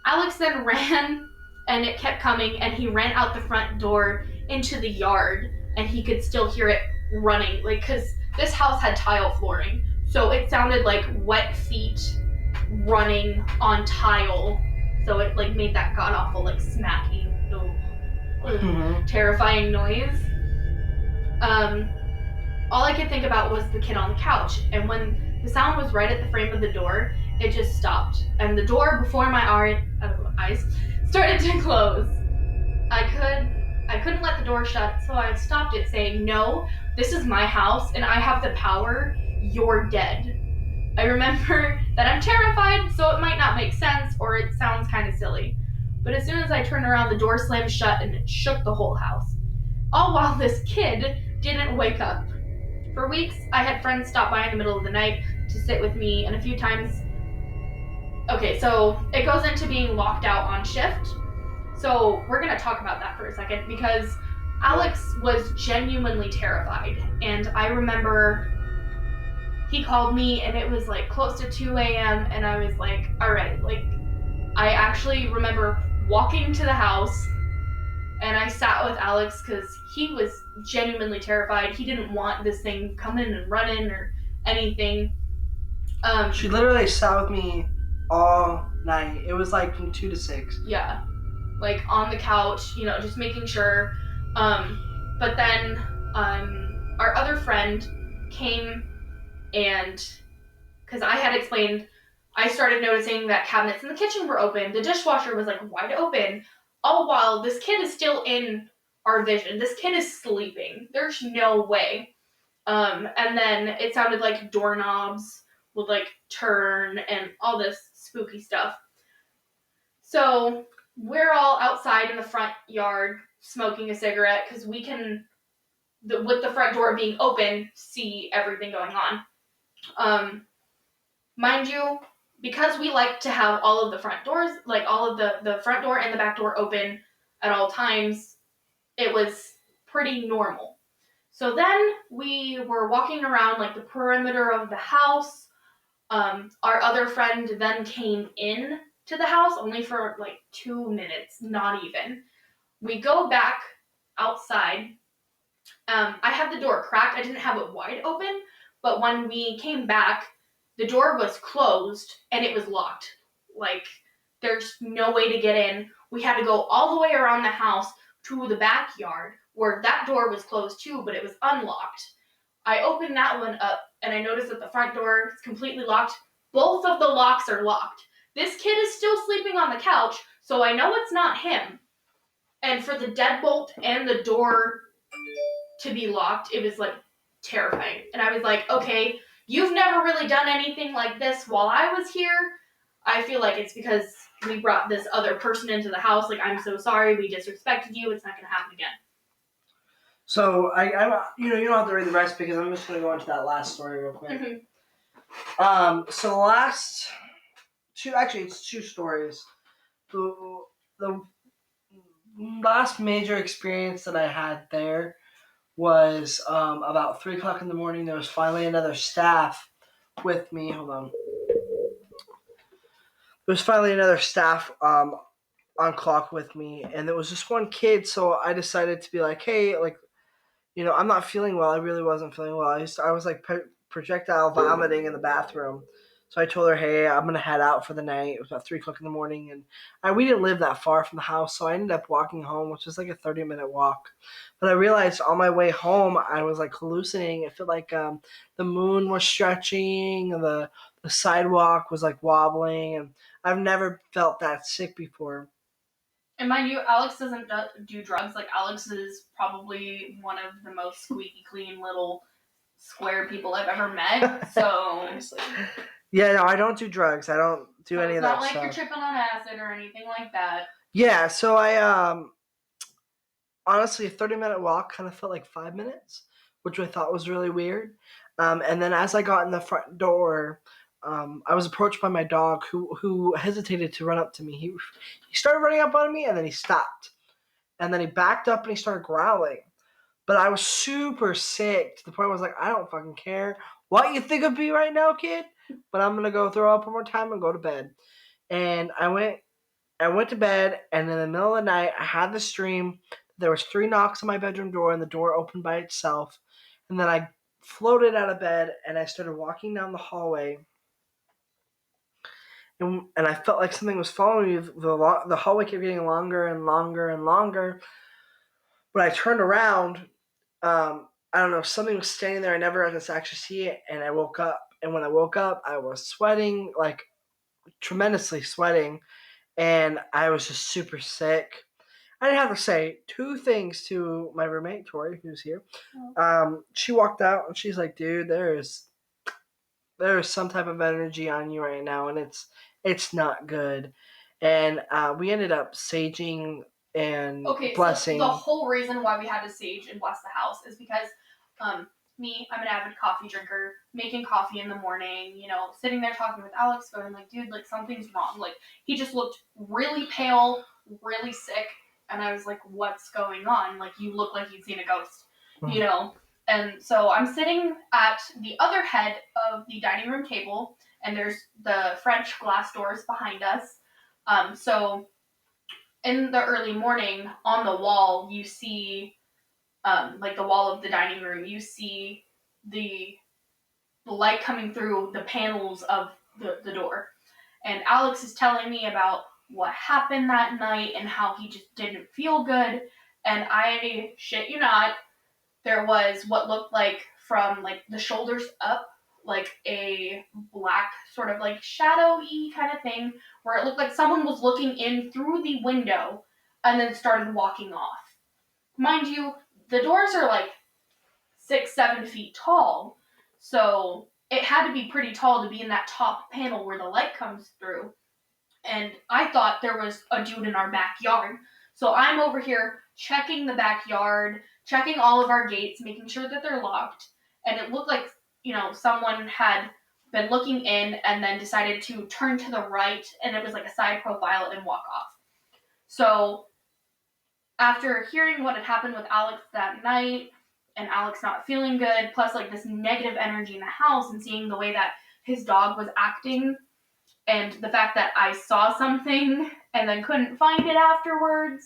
Alex then ran, and it kept coming, and he ran out the front door into the yard, and he could still hear it running, like, because this house had tile flooring, so it sounded like wet feet running on tile, so it like made that god-awful like smacking, terrifying noise. All I could think about was the kid on the couch, and when the sound was right at the frame of the door, it just stopped, and the door before my eyes started to close. I couldn't let the door shut, so I stopped it, saying, "No, this is my house, and I have the power. You're dead." I remember that I'm terrified, so it might not make sense, or it sounds kind of silly. But as soon as I turned around, the door slammed shut, and it shook the whole house. All while this kid didn't wake up. For weeks, I had friends stop by in the middle of the night to sit with me, and a few times... Okay, so it goes into being locked out on shift. So we're going to talk about that for a second, because Alex was genuinely terrified. And I remember he called me, and it was like close to 2 a.m. and I was like, all right, like I actually remember walking to the house, and I sat with Alex because he was genuinely terrified. He didn't want this thing coming and running or anything. She literally sat with me all night. It was like from 2 to 6. Yeah, like on the couch, just making sure. But then our other friend came and, because I had explained, I started noticing that cabinets in the kitchen were open. The dishwasher was like wide open, all while this kid is still in our vision. This kid is sleeping. There's no way. And then it sounded like doorknobs would like turn and all this spooky stuff. So we're all outside in the front yard smoking a cigarette because we can, with the front door being open, see everything going on. Mind you, because we like to have all of the front doors, like all of the front door and the back door open at all times, it was pretty normal. So then we were walking around like the perimeter of the house. Our other friend then came in to the house only for like 2 minutes, not even. We go back outside. I had the door cracked. I didn't have it wide open, but when we came back, the door was closed and it was locked. Like, there's no way to get in. We had to go all the way around the house to the backyard where that door was closed too, but it was unlocked. I opened that one up and I noticed that the front door is completely locked. Both of the locks are locked. This kid is still sleeping on the couch, so I know it's not him. And for the deadbolt and the door to be locked, it was like terrifying. And I was like, okay, you've never really done anything like this while I was here. I feel like it's because we brought this other person into the house. Like, I'm so sorry, we disrespected you. It's not going to happen again. So I you don't have to read the rest because I'm just gonna go into that last story real quick. So the last it's two stories. The last major experience that I had there was about 3 o'clock in the morning. There was finally another staff with me. Hold on. There was finally another staff on clock with me, and there was just one kid. So I decided to be like, hey, like, I'm not feeling well. I really wasn't feeling well. I was like projectile vomiting in the bathroom. So I told her, hey, I'm going to head out for the night. It was about 3 o'clock in the morning. And we didn't live that far from the house. So I ended up walking home, which was like a 30-minute walk. But I realized on my way home, I was like hallucinating. It felt like the moon was stretching. The sidewalk was like wobbling. And I've never felt that sick before. And mind you, Alex doesn't do drugs. Like, Alex is probably one of the most squeaky clean little square people I've ever met. So Yeah, no, I don't do drugs. I don't do any of that stuff. It's not like you're tripping on acid or anything like that. Yeah, so I honestly, a 30-minute walk kind of felt like 5 minutes, which I thought was really weird. And then as I got in the front door, I was approached by my dog who hesitated to run up to me. He started running up on me, and then he stopped. And then he backed up and he started growling. But I was super sick to the point where I was like, I don't fucking care what you think of me right now, kid, but I'm going to go throw up one more time and go to bed. And I went to bed, and in the middle of the night, I had this dream. There was 3 knocks on my bedroom door, and the door opened by itself. And then I floated out of bed, and I started walking down the hallway. And I felt like something was following me. The hallway kept getting longer and longer and longer. When I turned around, I don't know, something was standing there. I never got to actually see it, and I woke up. And when I woke up, I was sweating, like tremendously sweating, and I was just super sick. I didn't have to say 2 things to my roommate, Tori, who's here. She walked out, and she's like, dude, there is some type of energy on you right now, and it's not good. And we ended up saging and blessing. So the whole reason why we had to sage and bless the house is because I'm an avid coffee drinker, making coffee in the morning, sitting there talking with Alex, going like, dude, like, something's wrong. Like, he just looked really pale, really sick, and I was like, what's going on? Like, you look like you'd seen a ghost, And so I'm sitting at the other head of the dining room table, and there's the French glass doors behind us. So in the early morning, on the wall, you see, like the wall of the dining room, you see the light coming through the panels of the door. And Alex is telling me about what happened that night and how he just didn't feel good. And I shit you not, there was what looked like from like the shoulders up, like a black sort of like shadowy kind of thing, where it looked like someone was looking in through the window and then started walking off. Mind you, the doors are like 6-7 feet tall, so it had to be pretty tall to be in that top panel where the light comes through. And I thought there was a dude in our backyard. So I'm over here checking the backyard, checking all of our gates, making sure that they're locked. And it looked like, someone had been looking in and then decided to turn to the right, and it was like a side profile and walk off. So after hearing what had happened with Alex that night, and Alex not feeling good, plus like this negative energy in the house, and seeing the way that his dog was acting, and the fact that I saw something and then couldn't find it afterwards,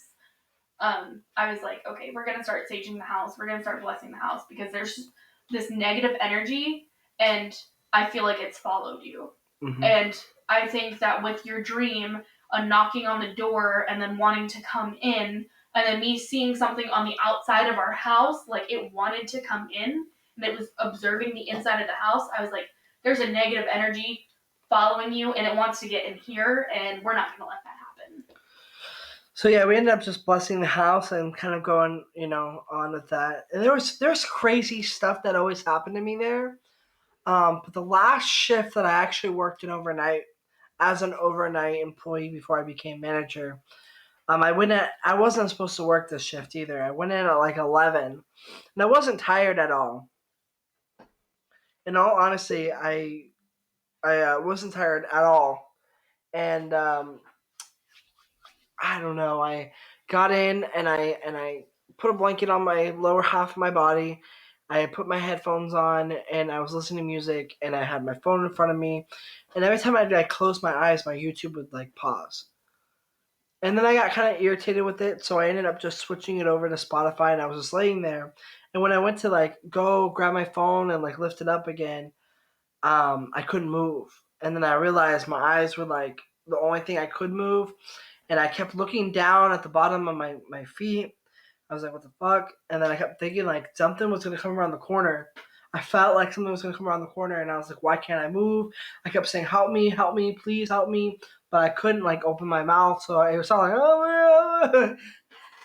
I was like, okay, we're going to start saging the house. We're going to start blessing the house, because there's this negative energy, and I feel like it's followed you. Mm-hmm. And I think that with your dream, a knocking on the door and then wanting to come in, and then me seeing something on the outside of our house, like it wanted to come in, and it was observing the inside of the house, I was like, there's a negative energy following you, and it wants to get in here, and we're not going to let that happen. So yeah, we ended up just blessing the house and kind of going, on with that. And there's crazy stuff that always happened to me there. But the last shift that I actually worked in overnight as an overnight employee before I became manager, I wasn't supposed to work this shift either. I went in at like 11, and I wasn't tired at all. In all honesty, I wasn't tired at all, and I don't know. I got in and I put a blanket on my lower half of my body. I put my headphones on and I was listening to music, and I had my phone in front of me. And every time I closed my eyes, my YouTube would like pause. And then I got kind of irritated with it, so I ended up just switching it over to Spotify, and I was just laying there. And when I went to like go grab my phone and like lift it up again, I couldn't move. And then I realized my eyes were like the only thing I could move. And I kept looking down at the bottom of my feet. I was like, what the fuck? And then I kept thinking like something was going to come around the corner. I felt like something was going to come around the corner, and I was like, why can't I move? I kept saying, help me, please help me. But I couldn't like open my mouth. So it was all like,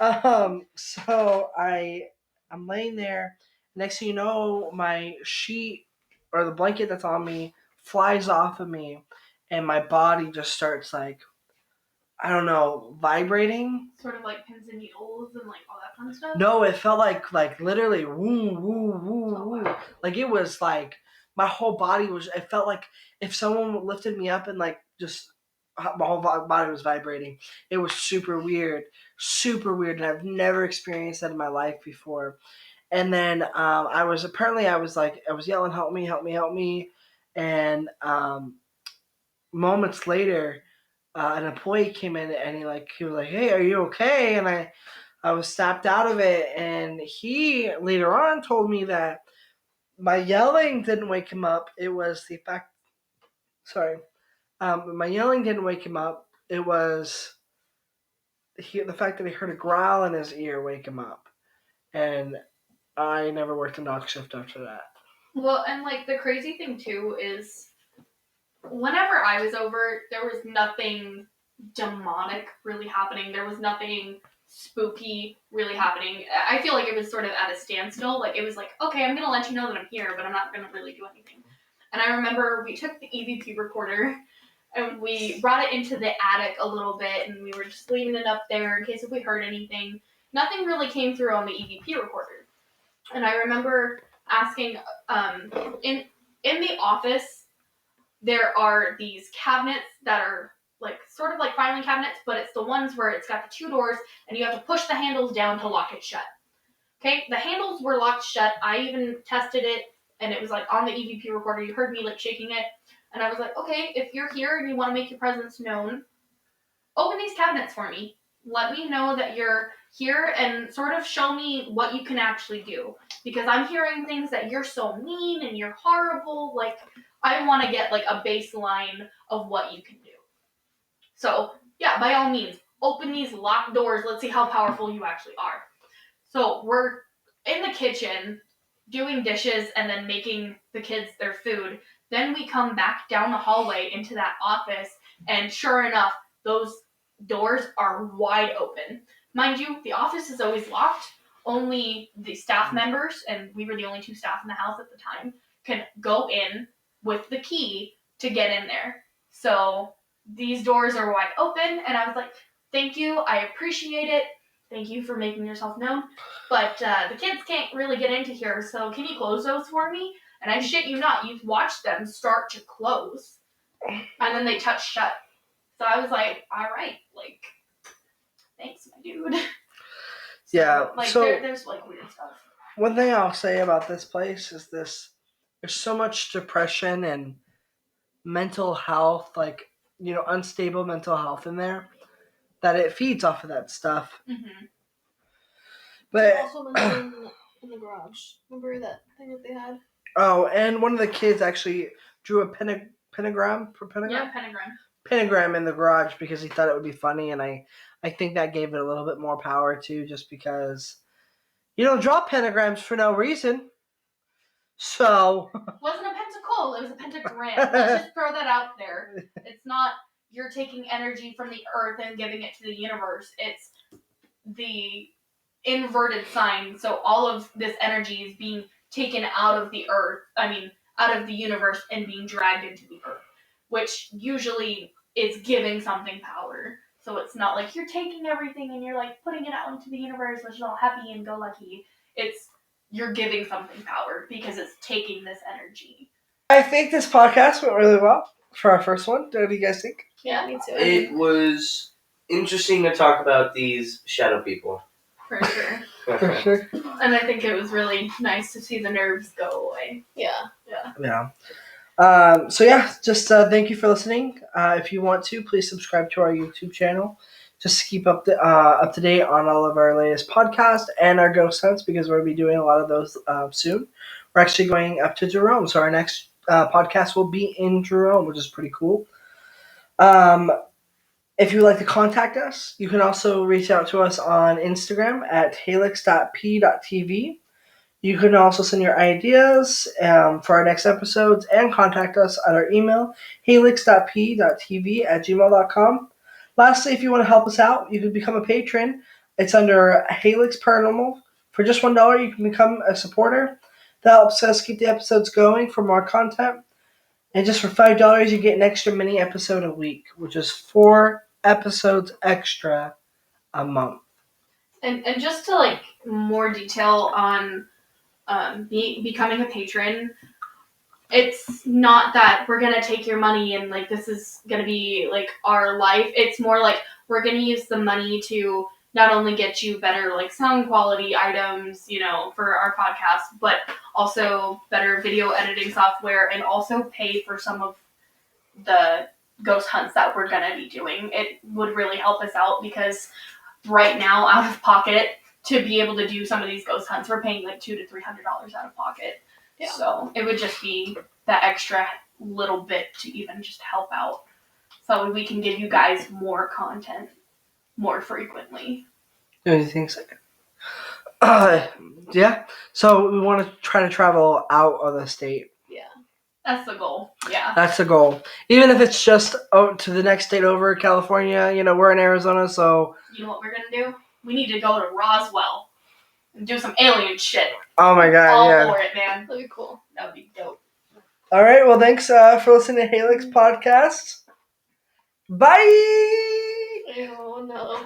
oh, so I'm laying there. Next thing you know, my sheet or the blanket that's on me flies off of me, and my body just starts like, I don't know, vibrating. Sort of like pins and needles and like all that fun stuff? No, it felt like literally woo, woo, woo, Oh, woo. wow. Like it was like my whole body was, it felt like if someone lifted me up and like just my whole body was vibrating. It was super weird, and I've never experienced that in my life before. And then I was yelling, help me, help me, help me. And moments later, an employee came in, and he was like, hey, are you okay? And I was snapped out of it, and he later on told me that my yelling didn't wake him up. It was the fact, my yelling didn't wake him up. It was the fact that he heard a growl in his ear wake him up. And I never worked a knock shift after that. Well, and like the crazy thing too is whenever I was over, there was nothing demonic really happening. There was nothing spooky really happening. I feel like it was sort of at a standstill. Like it was like, okay, I'm gonna let you know that I'm here, but I'm not gonna really do anything. And I remember we took the EVP recorder and we brought it into the attic a little bit, and we were just leaving it up there in case if we heard anything. Nothing really came through on the EVP recorder. And I remember asking, in the office, there are these cabinets that are like sort of like filing cabinets, but it's the ones where it's got the two doors and you have to push the handles down to lock it shut. Okay, the handles were locked shut. I even tested it, and it was like on the EVP recorder. You heard me like shaking it, and I was like, okay, if you're here and you want to make your presence known, open these cabinets for me. Let me know that you're here and sort of show me what you can actually do. Because I'm hearing things that you're so mean and you're horrible. Like, I want to get like a baseline of what you can do. So, yeah, by all means, open these locked doors. Let's see how powerful you actually are. So we're in the kitchen doing dishes and then making the kids their food. Then we come back down the hallway into that office, and sure enough, those doors are wide open. Mind you, the office is always locked. Only the staff members, and we were the only 2 staff in the house at the time, can go in with the key to get in there. So these doors are wide open, and I was like, thank you, I appreciate it. Thank you for making yourself known. But the kids can't really get into here, so can you close those for me? And I shit you not, you've watched them start to close, and then they touch shut. So I was like, all right, like, thanks, my dude. So, Yeah, like, so- there's like weird stuff. One thing I'll say about this place is there's so much depression and mental health, like, unstable mental health in there, that it feeds off of that stuff. Mm-hmm. But Also mentioned in the garage. Remember that thing that they had? oh, and one of the kids actually drew a pentagram Yeah, pentagram. pentagram in the garage because he thought it would be funny, and I think that gave it a little bit more power too, just because you don't draw pentagrams for no reason. So It wasn't a pentacle, it was a pentagram. Let's just throw that out there. It's not you're taking energy from the earth and giving it to the universe. It's the inverted sign. So all of this energy is being taken out of the earth, out of the universe, and being dragged into the earth, which usually is giving something power. So it's not like you're taking everything and you're like putting it out into the universe, which is all happy and go lucky. It's you're giving something power because it's taking this energy. I think this podcast went really well for our first one. What do you guys think? Yeah, me too. It was interesting to talk about these shadow people. For sure. For sure. And I think it was really nice to see the nerves go away. Yeah. Yeah. So yeah, just thank you for listening. If you want to, please subscribe to our YouTube channel, just to keep up to date on all of our latest podcasts and our ghost hunts, because we're going to be doing a lot of those soon. We're actually going up to Jerome, so our next podcast will be in Jerome, which is pretty cool. If you would like to contact us, you can also reach out to us on Instagram at halex.p.tv. You can also send your ideas for our next episodes and contact us at our email, halex.p.tv@gmail.com. Lastly, if you want to help us out, you can become a patron. It's under Halex Paranormal. For just $1, you can become a supporter. That helps us keep the episodes going for more content. And just for $5, you get an extra mini episode a week, which is 4 episodes extra a month. And just to like more detail on becoming a patron, it's not that we're gonna take your money and like this is gonna be like our life. It's more like we're gonna use the money to not only get you better like sound quality items, for our podcast, but also better video editing software, and also pay for some of the ghost hunts that we're gonna be doing. It would really help us out because right now, out of pocket, to be able to do some of these ghost hunts, we're paying like $200 to $300 out of pocket. Yeah. So it would just be that extra little bit to even just help out, so we can give you guys more content more frequently. Do you think so? Yeah. So we want to try to travel out of the state. That's the goal. Yeah. That's the goal. Even if it's just to the next state over, California. We're in Arizona, so. You know what we're gonna do? We need to go to Roswell and do some alien shit. Oh my god! All Yeah. for it, man. That'd be cool. That would be dope. All right. Well, thanks for listening to Halex podcast. Bye. Oh no.